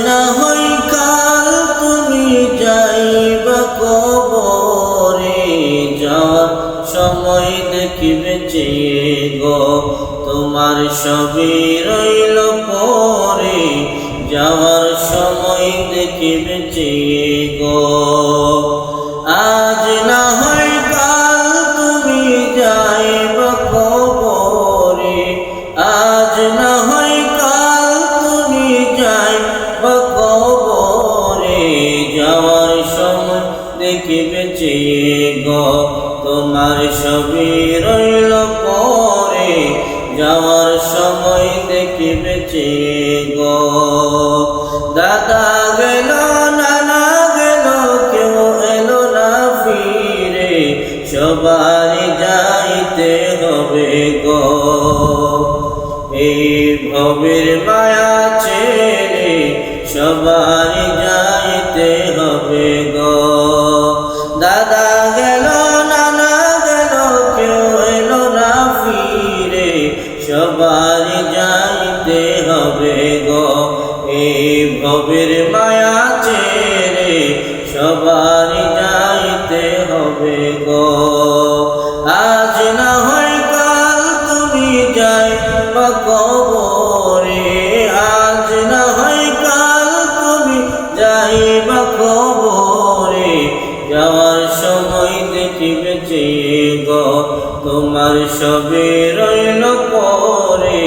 না হয় কাল তুমি যাইবা কবরে, যাওয়ার সময় দেখিবে চেয়ে গো তোমার সবই রইল পরে, যাওয়ার সময় দেখিবে চেয়ে গো। আজ না হয় কাল তুমি যাইবা কবরে, আজ না হয় কাল তুমি যাইবা কবরে, যাওয়ার সময় দেখিবে চেয়ে গো তোমার সবই রইল পরে, যাওয়ার সময় দেখিবে চেয়ে গো। দাদা গেল নানা গেল কেউ এলো না ফিরে, সবারই যাইতে হবে গো এই ভবের মায়া ছেড়ে, সবারই যাইতে হবে গো। দাদা গেল নানা গেল কেউ এলো না ফিরে, সবারই যাইতে হবে গো এই ভবের মায়া ছেড়ে, সবারই যাইতে হবে গো। আজ না হয় কাল তুমি যাইবা কবরে, আজ না হয় কাল তুমি যাইবা কবরে, যাওয়ার সময় দেখিবে চেয়ে গো তোমার সবই রইল পরে,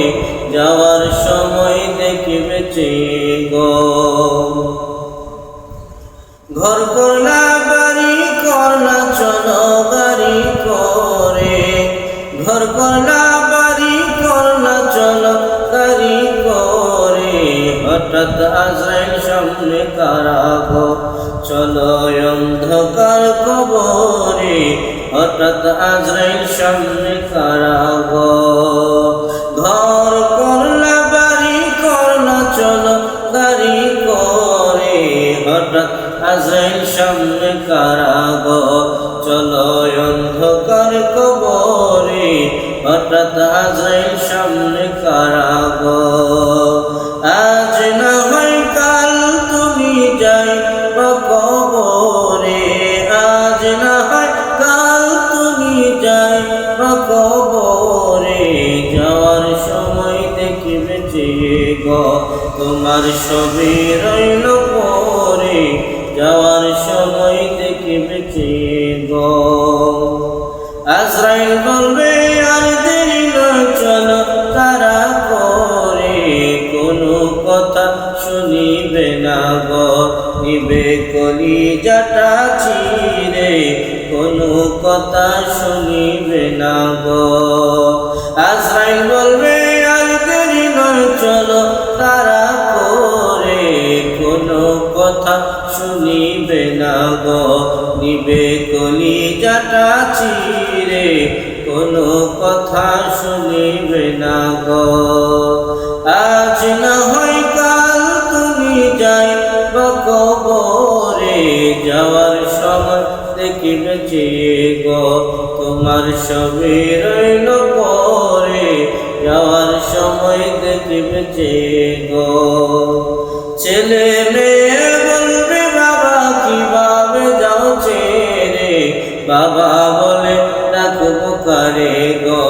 যাওয়ার সময় দেখিবে চেয়ে গো। ঘর করলা বাড়ি করলা চলো গাড়ি করে, ঘর করলা বাড়ি করলা চলো গাড়ি করে, হঠাৎ আজরাইল সামনে কারা গো চলো অন্ধকার কবরে, হঠাৎ আজরাইল সামনে কারা গো। ঘর করলা বাড়ি করলা চলো গাড়ি করে, হঠাৎ আজরাইল সামনে কারা গো চলো অন্ধকার কবরে, হঠাৎ আজরাইল সামনে কারা গো। আজ না হয় কাল তুমি যাইবা কবরে, আজ না হয় কাল তুমি যাইবা কবরে, যাওয়ার সময় দেখিবে চেয়ে গো তোমার সবই রইল পরে, যাওয়ার সময় দেখিবে চেয়ে গো। আজরাইল বলবে আর দেরি নয় চলো তারা করে, কোনো কথা শুনিবে না গো নিবে কলিজাটা চিরে, কোনো কথা শুনিবে না গো। আজরাইল বলবে আর দেরি নয় চলো তারা করে, কোনো কথা শুনিবে না গো নিবে কলিজাটা চিরে, কোনো কথা শুনিবে না গো। আজ না হয় কাল তুমি যাইবা কবরে, যাওয়ার সময় দেখিবে চেয়ে গো তোমার সবই রইল পরে, যাওয়ার সময় দেখিবে চেয়ে গো। ছেলে মেয়ে বলবে বাবা কিভাবে যাও ছেড়ে, বাবা বলে ডাকবো কারে গো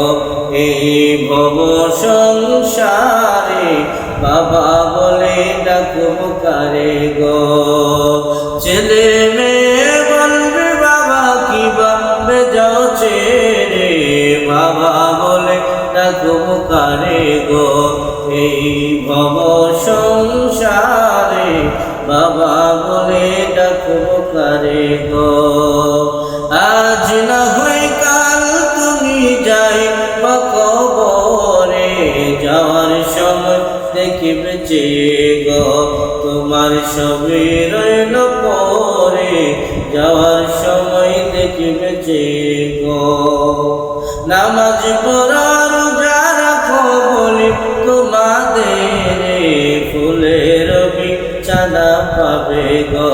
এই ভব সংসারে, বাবা বলে ডাকবো কারে গো। ছেলে মেয়ে বলবে বাবা কিভাবে যাও ছেড়ে, বাবা বলে ডাকবো কারে গো এই ভব সংসারে, বাবা বলে ডাকবো কারে গো। আজ না হয় কাল তুমি যাইবা কবরে, যাওয়ার সময় দেখিবে চেয়ে গো তোমার সবই রইল পরে, যাওয়ার সময় দেখিবে চেয়ে গো। নামাজ পড়া রোজা রাখো বলি তোমাদের, ফুলের বিছানা পাবে গো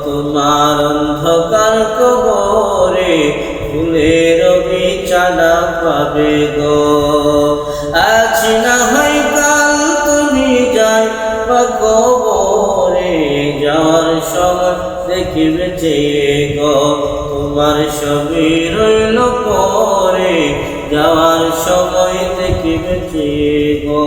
তোমার অন্ধকার কবরে, ফুলের বিছানা পাবে গো। আজ না হয় কাল তুমি যাইবা কবরে, সময় দেখিবে চেয়ে গো তোমার ছবি রইল পরে যাওয়ার সময় দেখিবে চেয়ে গো